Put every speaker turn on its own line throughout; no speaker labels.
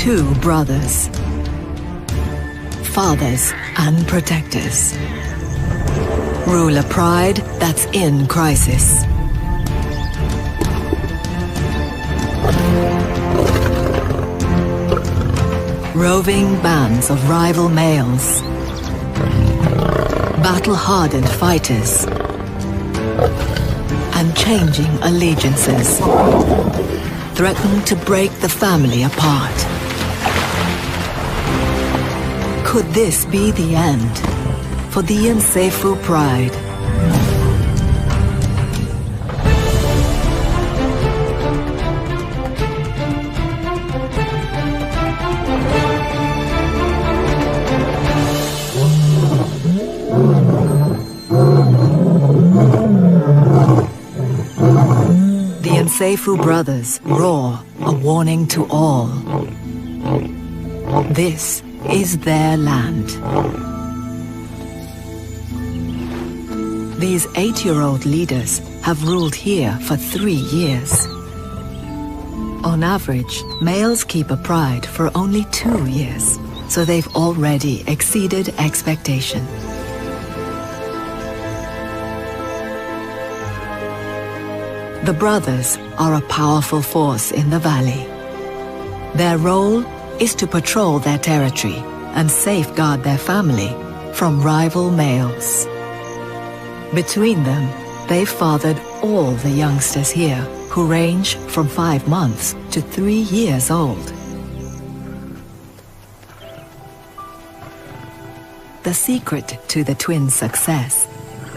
two brothers, fathers and protectors. Rule a pride that's in crisis. Roving bands of rival males, battle-hardened fighters, and changing allegiances threaten to break the family apart. Could this be the end for the Insefu pride? The Insefu brothers roar a warning to all. This is their land. These 8-year-old leaders have ruled here for 3 years. On average, males keep a pride for only 2 years, so they've already exceeded expectation. The brothers are a powerful force in the valley. Their role is to patrol their territory and safeguard their family from rival males. Between them, they've fathered all the youngsters here, who range from 5 months to 3 years old. The secret to the twins' success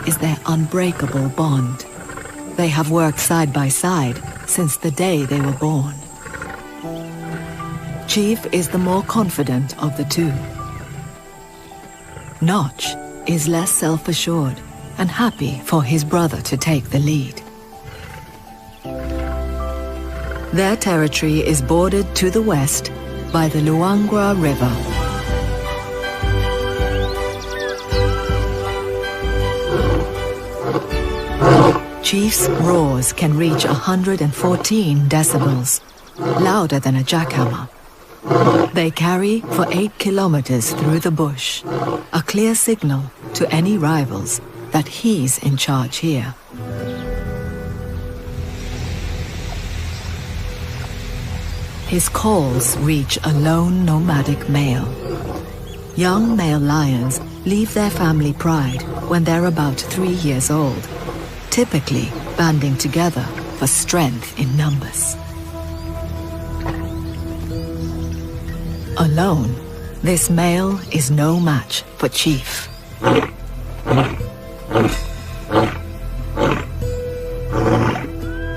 is their unbreakable bond. They have worked side by side since the day they were born. Chief is the more confident of the two. Notch is less self-assured and happy for his brother to take the lead. Their territory is bordered to the west by the Luangwa River. Chief's roars can reach 114 decibels, louder than a jackhammer. They carry for 8 kilometers through the bush, a clear signal to any rivals that he's in charge here. His calls reach a lone nomadic male. Young male lions leave their family pride when they're about 3 years old, typically banding together for strength in numbers. Alone, this male is no match for Chief.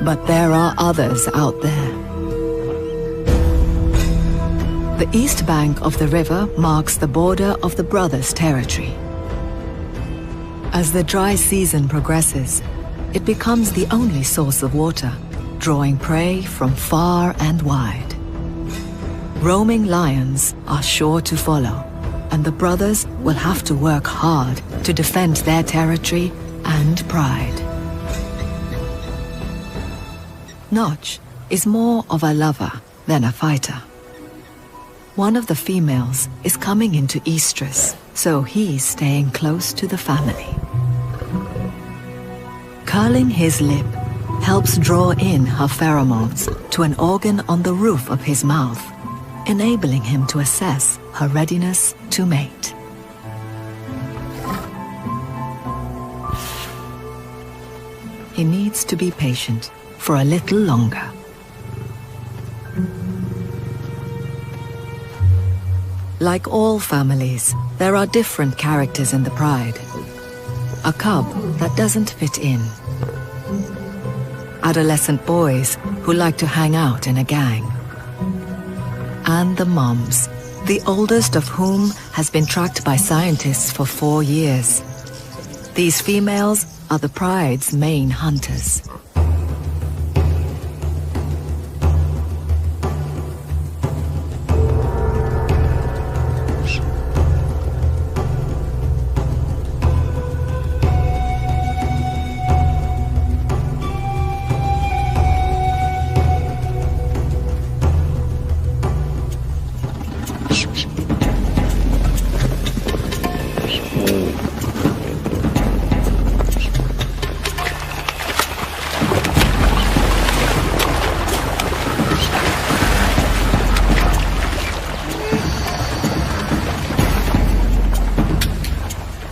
But there are others out there. The east bank of the river marks the border of the brothers' territory. As the dry season progresses, it becomes the only source of water, drawing prey from far and wide. Roaming lions are sure to follow, and the brothers will have to work hard to defend their territory and pride. Notch is more of a lover than a fighter. One of the females is coming into estrus, so he's staying close to the family. Curling his lip helps draw in her pheromones to an organ on the roof of his mouth, enabling him to assess her readiness to mate. He needs to be patient for a little longer. Like all families, there are different characters in the pride. A cub that doesn't fit in. Adolescent boys who like to hang out in a gang. And the moms, the oldest of whom has been tracked by scientists for 4 years. These females are the pride's main hunters.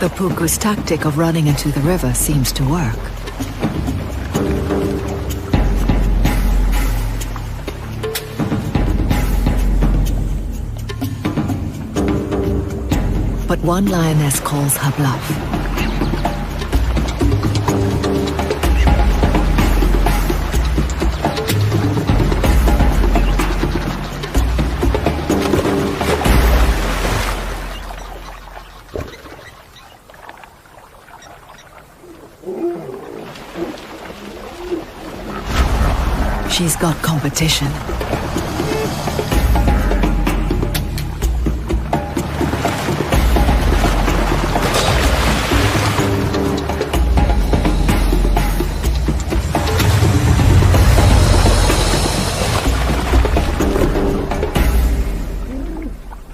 The puku's tactic of running into the river seems to work. But one lioness calls her bluff. She's got competition.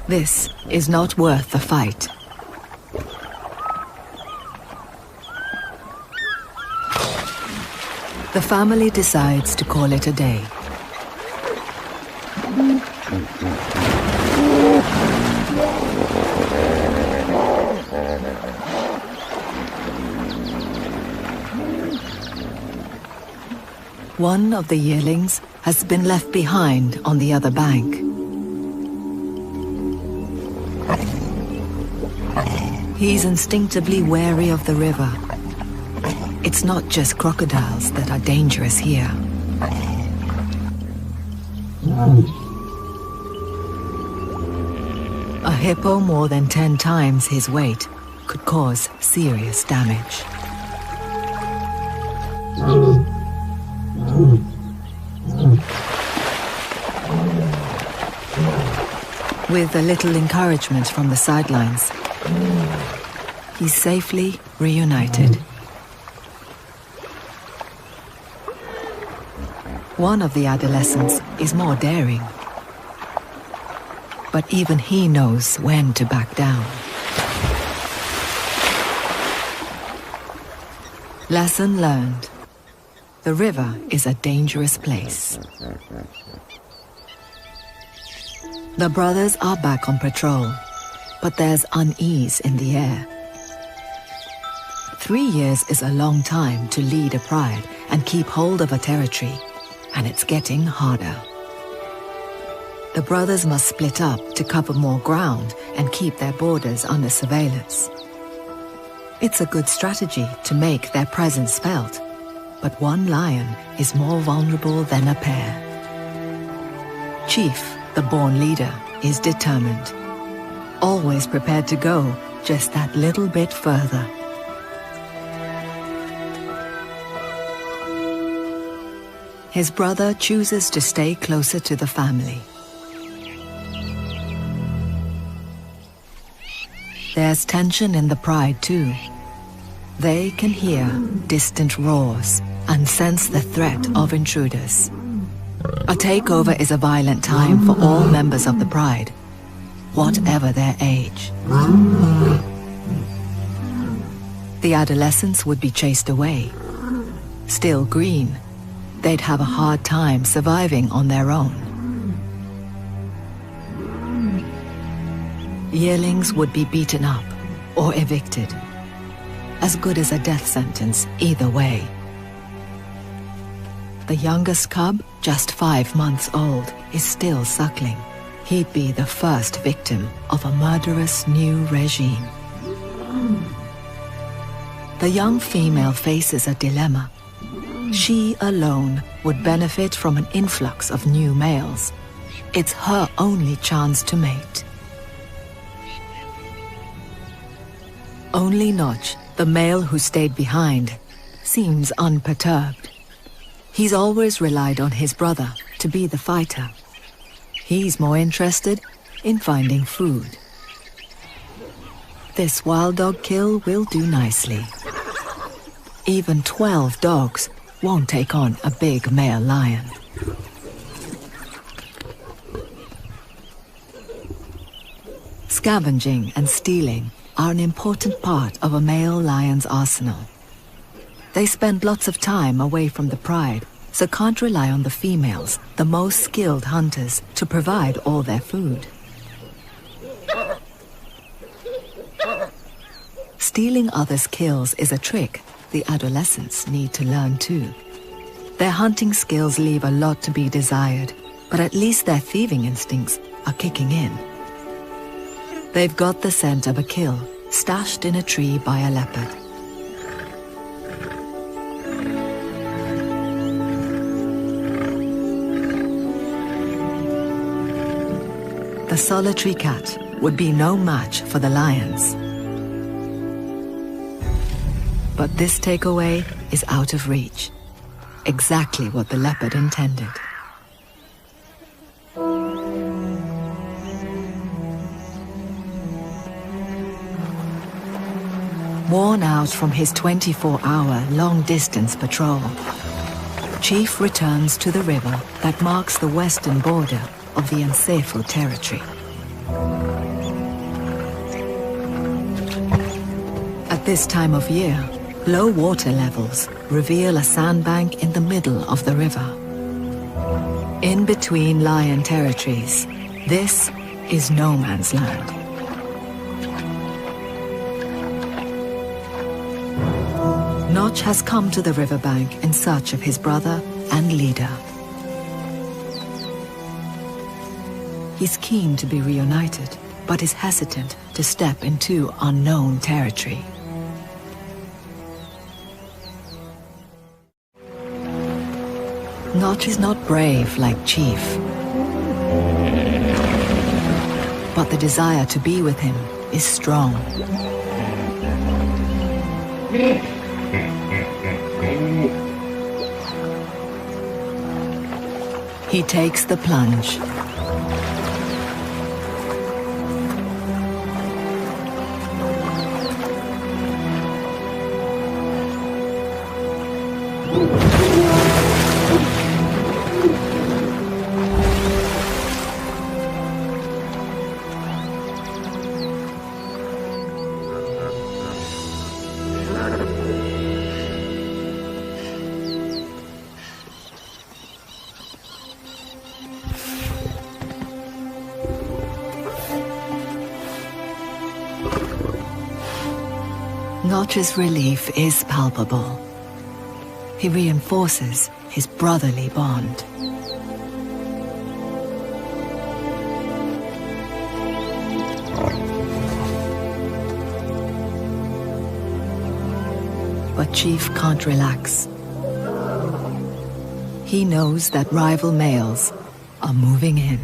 This is not worth the fight. The family decides to call it a day. One of the yearlings has been left behind on the other bank. He's instinctively wary of the river. It's not just crocodiles that are dangerous here. A hippo more than 10 times his weight could cause serious damage. With a little encouragement from the sidelines, he's safely reunited. One of the adolescents is more daring, but even he knows when to back down. Lesson learned. The river is a dangerous place. The brothers are back on patrol, but there's unease in the air. 3 years is a long time to lead a pride and keep hold of a territory, and it's getting harder. The brothers must split up to cover more ground and keep their borders under surveillance. It's a good strategy to make their presence felt, but one lion is more vulnerable than a pair. Chief, the born leader, is determined, always prepared to go just that little bit further. His brother chooses to stay closer to the family. There's tension in the pride too. They can hear distant roars and sense the threat of intruders. A takeover is a violent time for all members of the pride, whatever their age. The adolescents would be chased away. Still green, they'd have a hard time surviving on their own. Yearlings would be beaten up or evicted. As good as a death sentence either way. The youngest cub, just 5 months old, is still suckling. He'd be the first victim of a murderous new regime. The young female faces a dilemma. She alone would benefit from an influx of new males. It's her only chance to mate. Only Notch, the male who stayed behind, seems unperturbed. He's always relied on his brother to be the fighter. He's more interested in finding food. This wild dog kill will do nicely. Even 12 dogs won't take on a big male lion. Scavenging and stealing are an important part of a male lion's arsenal. They spend lots of time away from the pride, so can't rely on the females, the most skilled hunters, to provide all their food. stealing others' kills is a trick the adolescents need to learn too. Their hunting skills leave a lot to be desired, but at least their thieving instincts are kicking in. They've got the scent of a kill stashed in a tree by a leopard. The solitary cat would be no match for the lions. But this takeaway is out of reach. Exactly what the leopard intended. Worn out from his 24-hour long-distance patrol, Chief returns to the river that marks the western border of the INSCREVA territory. At this time of year, low water levels reveal a sandbank in the middle of the river. In between lion territories, this is no man's land. Notch has come to the riverbank in search of his brother and leader. He's keen to be reunited, but is hesitant to step into unknown territory. Notch is not brave like Chief, but the desire to be with him is strong. He takes the plunge. Notch's relief is palpable. He reinforces his brotherly bond. But Chief can't relax. He knows that rival males are moving in.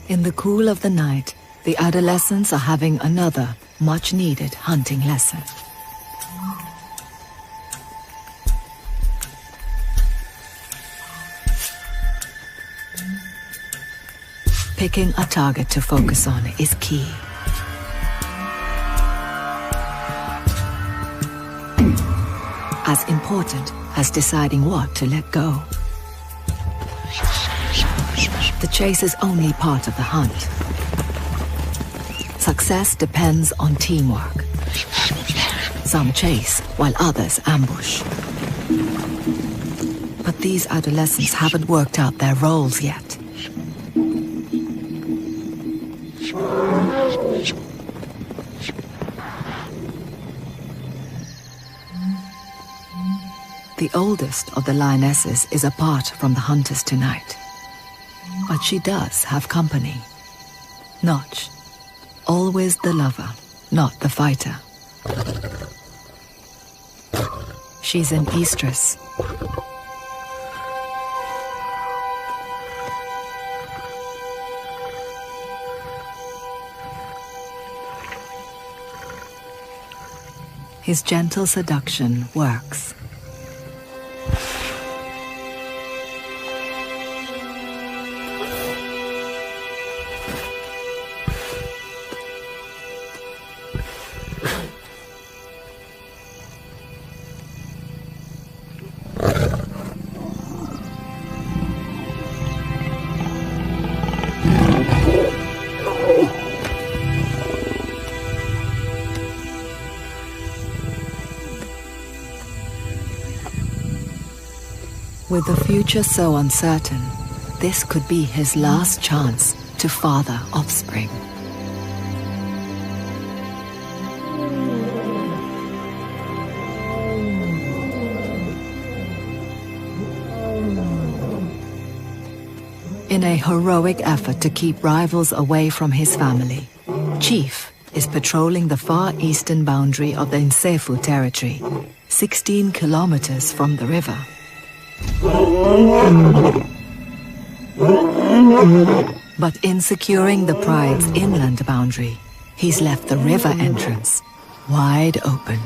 In the cool of the night, the adolescents are having another much-needed hunting lesson. Picking a target to focus on is key. As important as deciding what to let go. The chase is only part of the hunt. Success depends on teamwork. Some chase while others ambush. But these adolescents haven't worked out their roles yet. The oldest of the lionesses is apart from the hunters tonight. But she does have company. Notch, always the lover, not the fighter. She's in estrus. His gentle seduction works. With the future so uncertain, this could be his last chance to father offspring. In a heroic effort to keep rivals away from his family, Chief is patrolling the far eastern boundary of the INSCREVA territory, 16 kilometers from the river. But in securing the pride's inland boundary, he's left the river entrance wide open.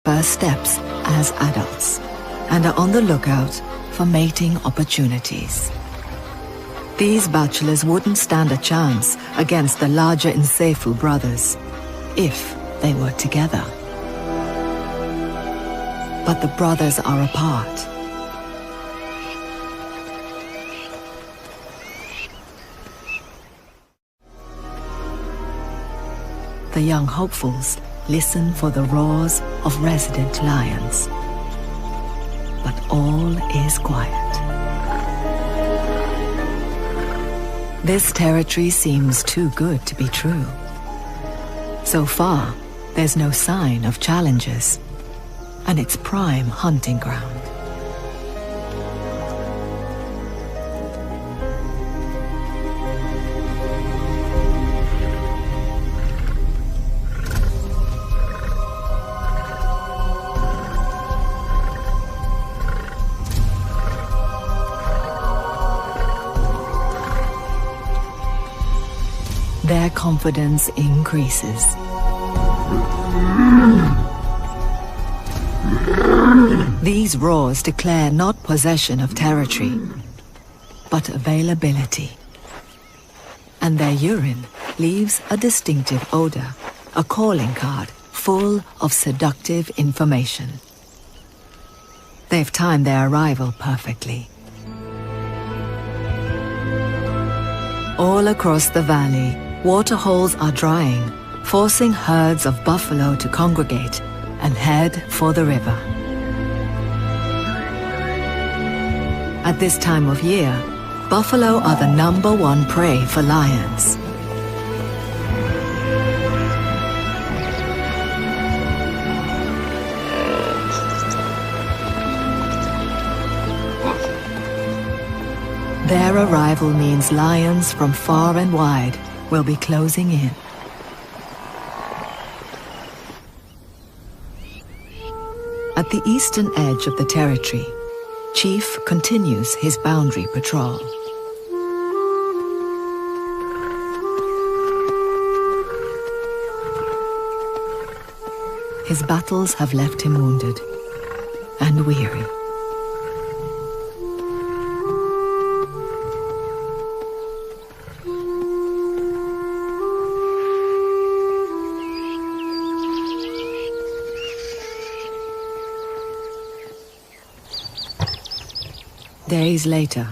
First steps as adults and are on the lookout for mating opportunities. These bachelors wouldn't stand a chance against the larger INSCREVA brothers if they were together. But the brothers are apart. The young hopefuls listen for the roars of resident lions. But all is quiet. This territory seems too good to be true. So far, there's no sign of challengers, and it's prime hunting ground. Their confidence increases. These roars declare not possession of territory, but availability. And their urine leaves a distinctive odor, a calling card full of seductive information. They've timed their arrival perfectly. All across the valley, waterholes are drying, forcing herds of buffalo to congregate and head for the river. At this time of year, buffalo are the #1 prey for lions. Their arrival means lions from far and wide will be closing in. At the eastern edge of the territory, Chief continues his boundary patrol. His battles have left him wounded and weary. Days later,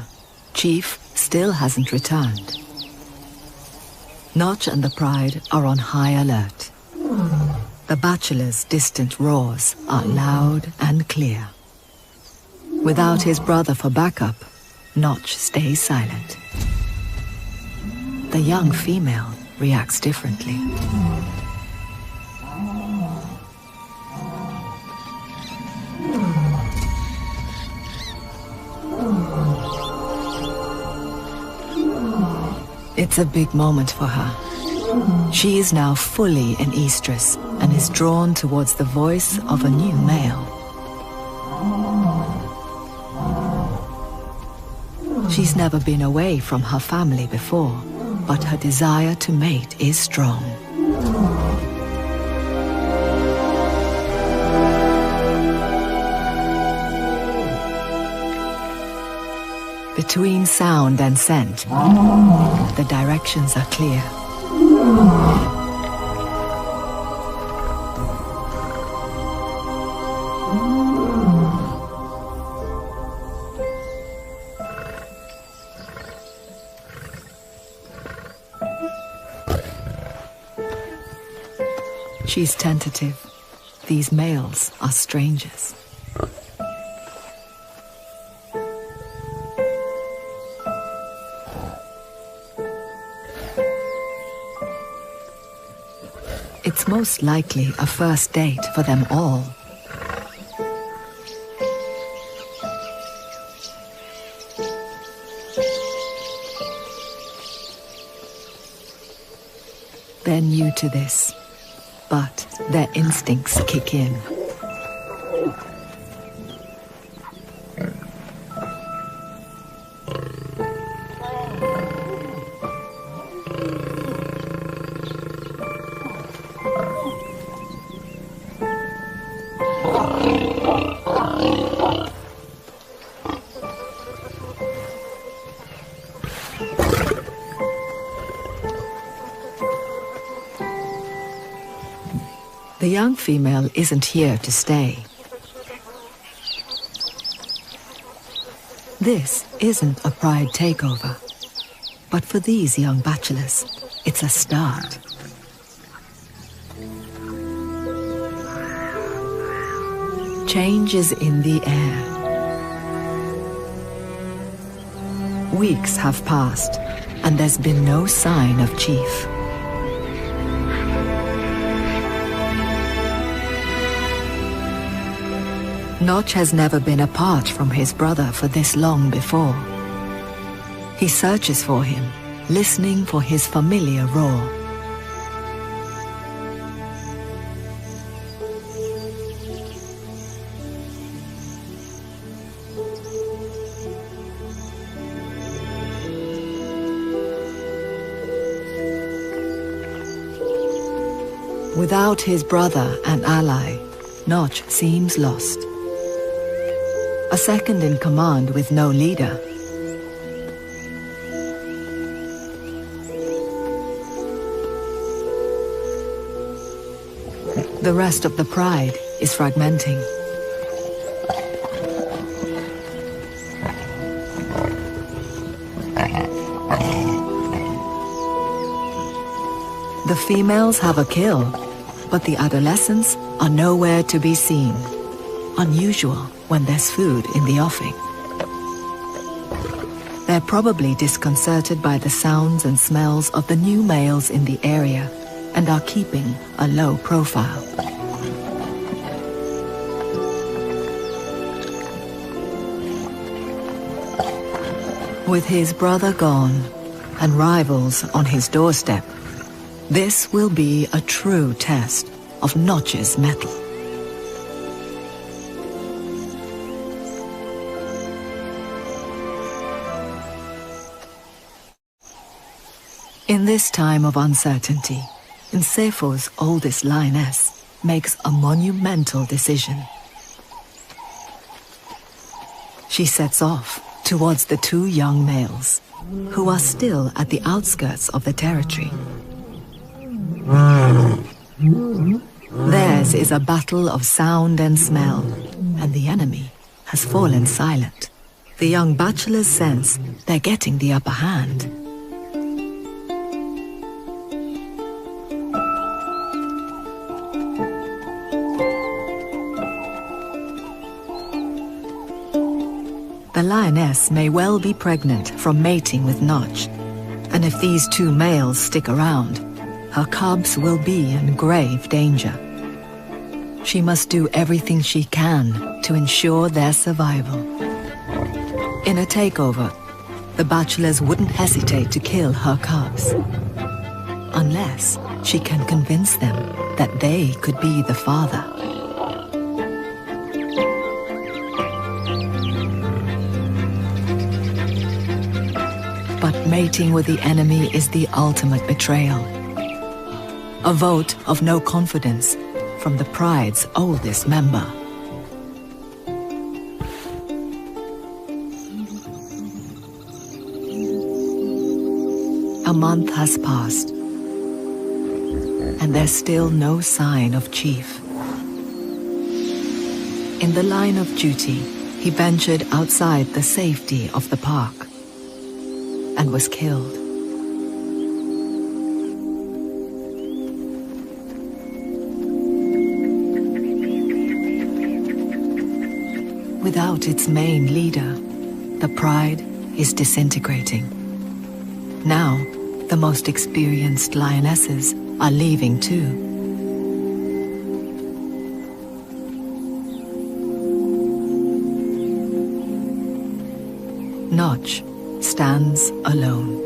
Chief still hasn't returned. Notch and the Pride are on high alert. The bachelor's distant roars are loud and clear. Without his brother for backup, Notch stays silent. The young female reacts differently. It's a big moment for her. She is now fully an estrus and is drawn towards the voice of a new male. She's never been away from her family before, but her desire to mate is strong. Between sound and scent, the directions are clear. She's tentative. These males are strangers. It's most likely a first date for them all. They're new to this, but their instincts kick in. The young female isn't here to stay. This isn't a pride takeover, but for these young bachelors, it's a start. Change is in the air. Weeks have passed, and there's been no sign of Chief. Notch has never been apart from his brother for this long before. He searches for him, listening for his familiar roar. Without his brother and ally, Notch seems lost. A second in command with no leader. The rest of the pride is fragmenting. The females have a kill, but the adolescents are nowhere to be seen. Unusual when there's food in the offing. They're probably disconcerted by the sounds and smells of the new males in the area and are keeping a low profile. With his brother gone and rivals on his doorstep, this will be a true test of Notch's mettle. In this time of uncertainty, INSCREVA-SE's oldest lioness makes a monumental decision. She sets off towards the two young males, who are still at the outskirts of the territory. Theirs is a battle of sound and smell, and the enemy has fallen silent. The young bachelors sense they're getting the upper hand. The lioness may well be pregnant from mating with Notch, and if these two males stick around, her cubs will be in grave danger. She must do everything she can to ensure their survival. In a takeover, the bachelors wouldn't hesitate to kill her cubs, unless she can convince them that they could be the father. But mating with the enemy is the ultimate betrayal. A vote of no confidence from the pride's oldest member. A month has passed, and there's still no sign of Chief. In the line of duty, he ventured outside the safety of the park and was killed. Without its main leader, the pride is disintegrating. Now, the most experienced lionesses are leaving too. Notch stands alone.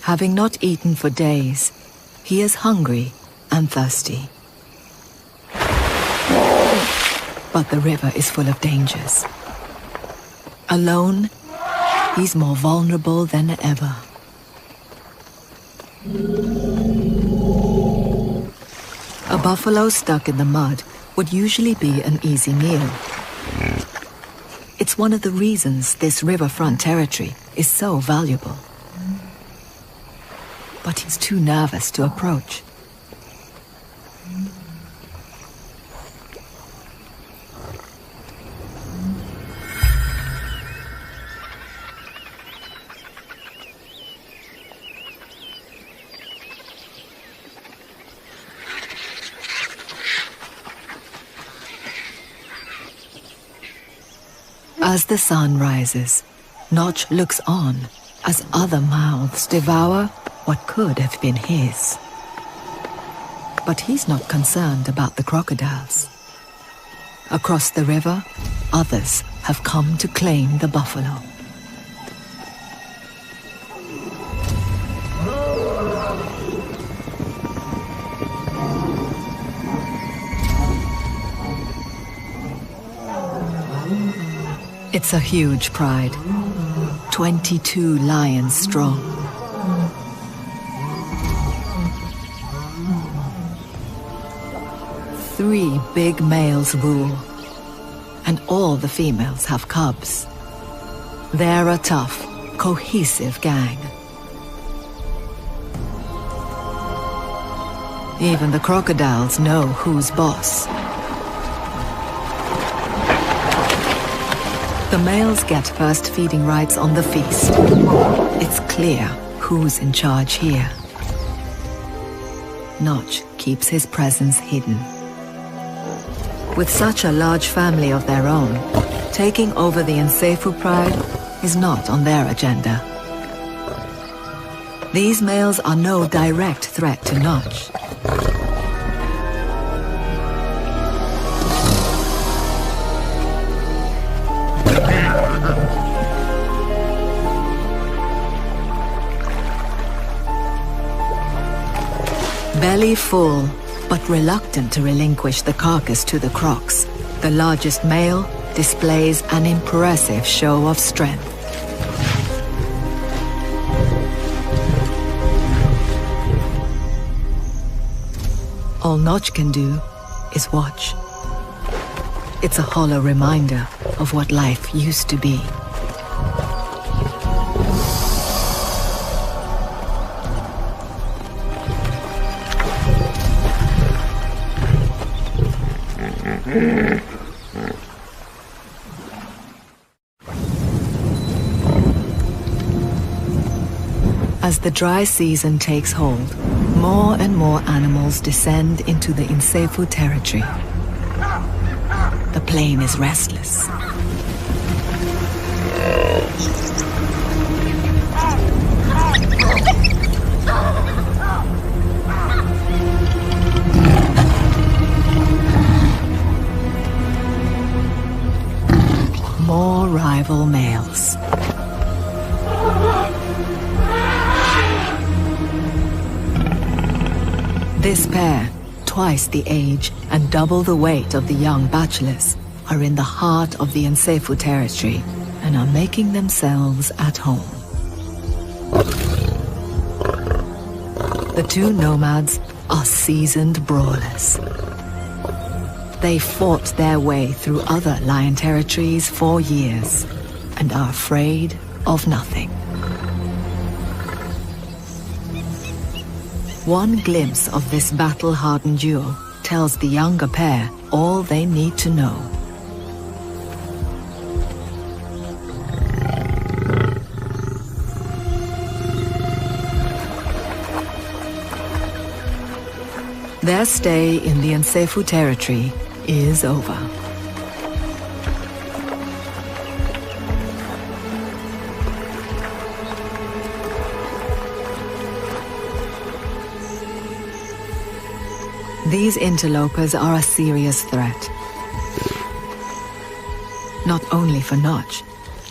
Having not eaten for days, he is hungry and thirsty. But the river is full of dangers. Alone, he's more vulnerable than ever. A buffalo stuck in the mud would usually be an easy meal. It's one of the reasons this riverfront territory is so valuable. But he's too nervous to approach. As the sun rises, Notch looks on as other mouths devour what could have been his. But he's not concerned about the crocodiles. Across the river, others have come to claim the buffalo. It's a huge pride, 22 lions strong. Three big males rule, and all the females have cubs. They're a tough, cohesive gang. Even the crocodiles know who's boss. The males get first feeding rights on the feast. It's clear who's in charge here. Notch keeps his presence hidden. With such a large family of their own, taking over the Insefu pride is not on their agenda. These males are no direct threat to Notch. Belly full, but reluctant to relinquish the carcass to the crocs, the largest male displays an impressive show of strength. All Notch can do is watch. It's a hollow reminder of what life used to be. As the dry season takes hold, more and more animals descend into the Insefu territory. The plain is restless. More rival males. This pair, twice the age and double the weight of the young bachelors, are in the heart of the Insefu territory and are making themselves at home. The two nomads are seasoned brawlers. They fought their way through other lion territories for years and are afraid of nothing. One glimpse of this battle-hardened duo tells the younger pair all they need to know. Their stay in the INSCREVA territory is over. These interlopers are a serious threat. Not only for Notch,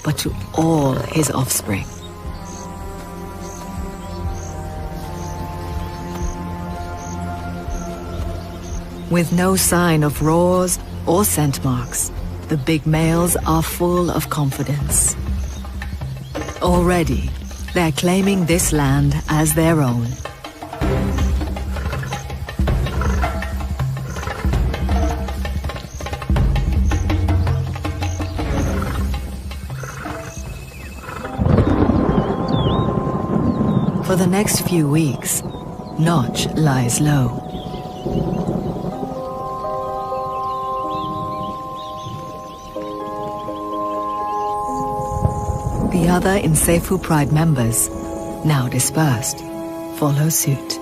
but to all his offspring. With no sign of roars or scent marks, the big males are full of confidence. Already, they're claiming this land as their own. For the next few weeks, Notch lies low. The other INSCREVA Pride members, now dispersed, follow suit.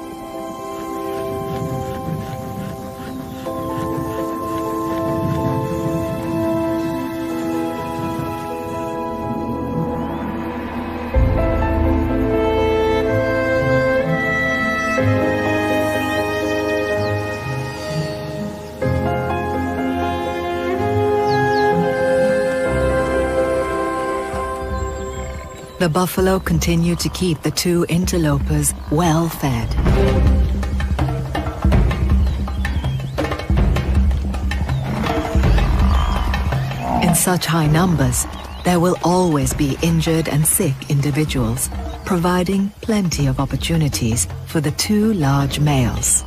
The buffalo continue to keep the two interlopers well fed. In such high numbers, there will always be injured and sick individuals, providing plenty of opportunities for the two large males.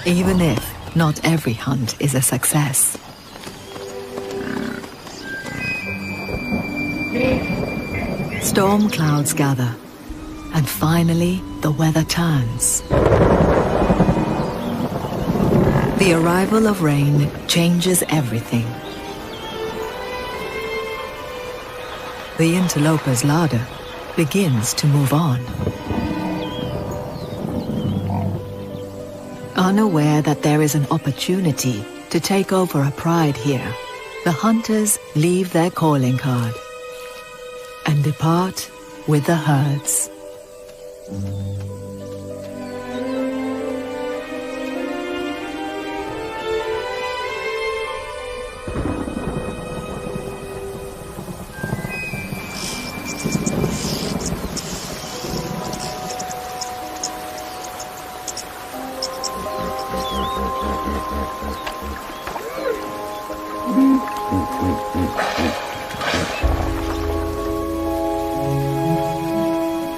Even if not every hunt is a success. Storm clouds gather, and finally the weather turns. The arrival of rain changes everything. The interloper's larder begins to move on. Unaware that there is an opportunity to take over a pride here, the hunters leave their calling card and depart with the herds.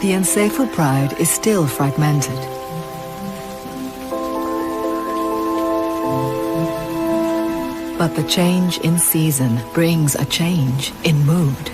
The INSCREVA pride is still fragmented. But the change in season brings a change in mood.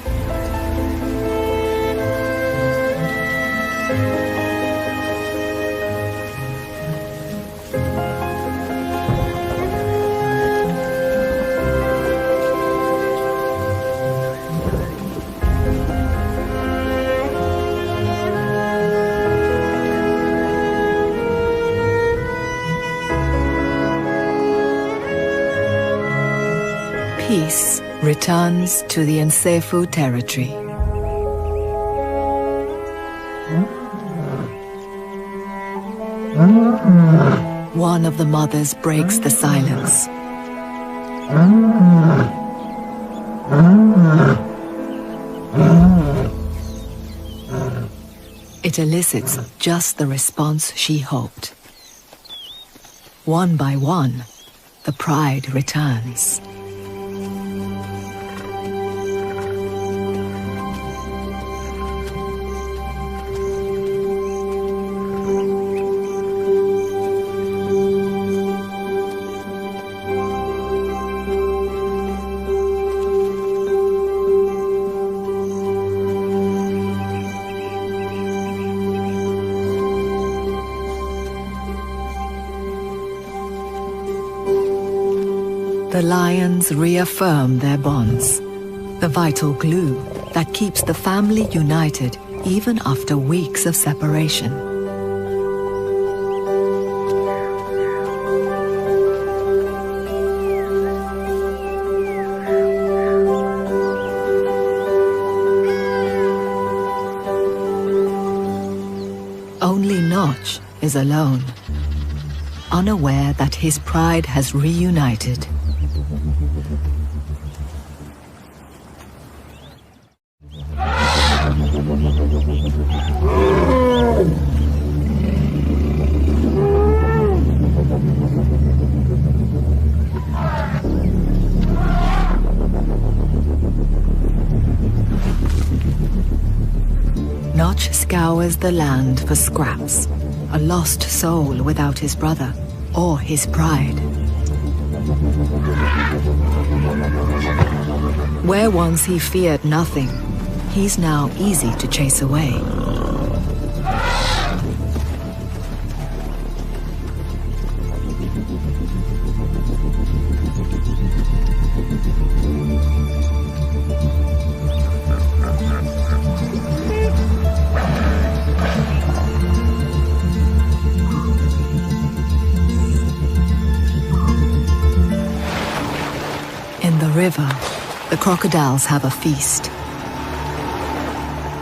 peace returns to the Nsefu territory. One of the mothers breaks the silence. It elicits just the response she hoped. One by one, the pride returns. The lions reaffirm their bonds, the vital glue that keeps the family united even after weeks of separation. Only Notch is alone, unaware that his pride has reunited. Notch scours the land for scraps, a lost soul without his brother or his pride. Where once he feared nothing, he's now easy to chase away. In the river, the crocodiles have a feast.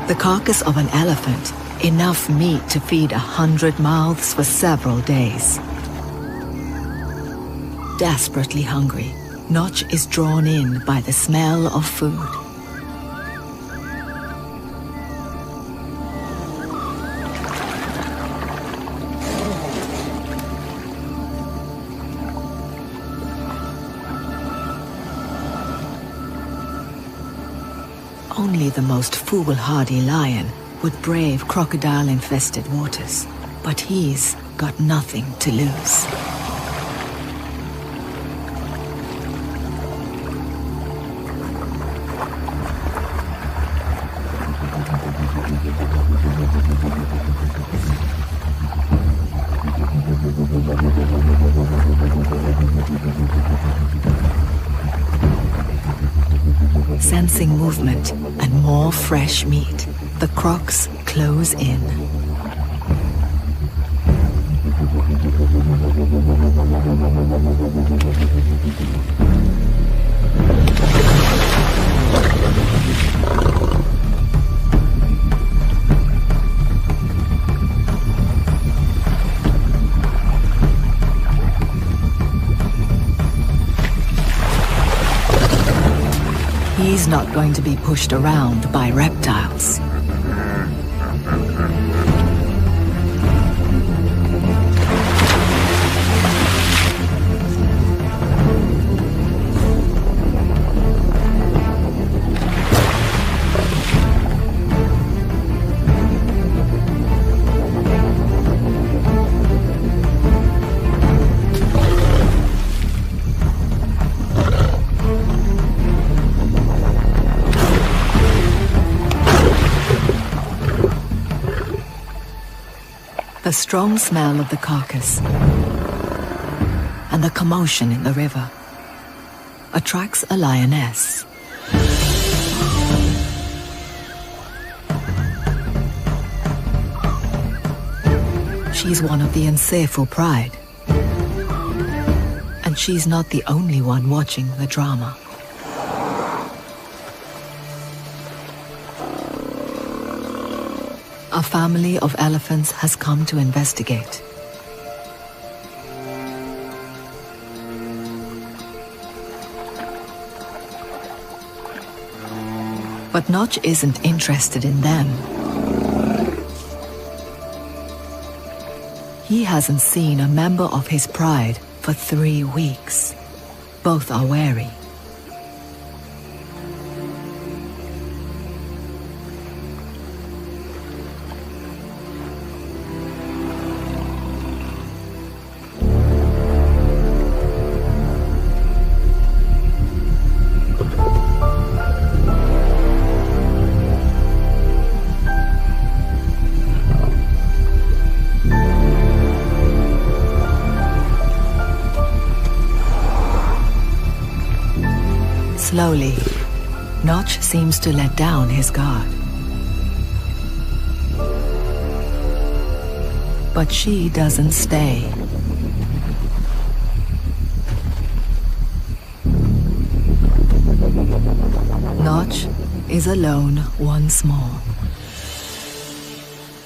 The carcass of an elephant, enough meat to feed 100 mouths for several days. Desperately hungry, Notch is drawn in by the smell of food. Only the most foolhardy lion would brave crocodile-infested waters, but he's got nothing to lose. Sensing movement and more fresh meat, the crocs close in. He's not going to be pushed around by reptiles. The strong smell of the carcass and the commotion in the river attracts a lioness. She's one of the Nsefu pride, and she's not the only one watching the drama. a family of elephants has come to investigate. But Notch isn't interested in them. He hasn't seen a member of his pride for 3 weeks. Both are wary. Slowly, Notch seems to let down his guard. But she doesn't stay. Notch is alone once more.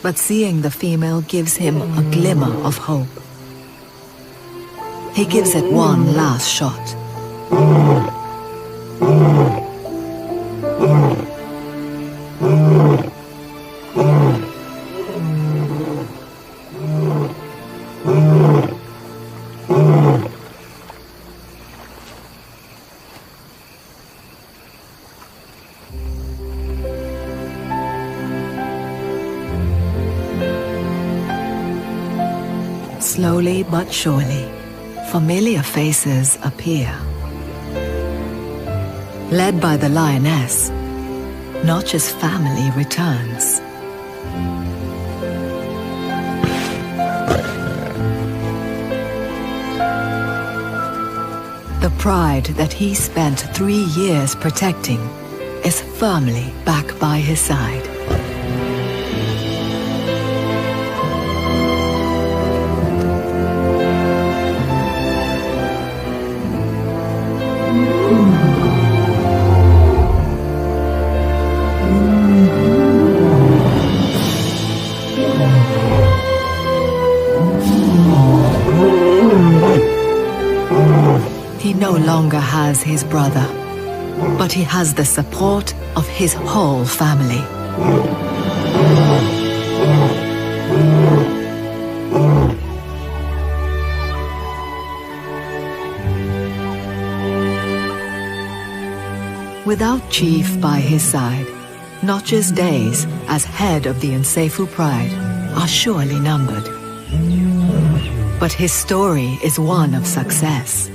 But seeing the female gives him a glimmer of hope. He gives it one last shot. Slowly but surely, familiar faces appear. Led by the lioness, Notch's family returns. The pride that he spent 3 years protecting is firmly back by his side. He no longer has his brother, but he has the support of his whole family. Without Chief by his side, Notch's days as head of the Nsefu Pride are surely numbered. But his story is one of success.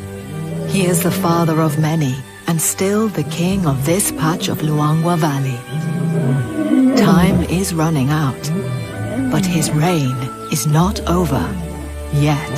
He is the father of many, and still the king of this patch of Luangwa Valley. Time is running out, but his reign is not over yet.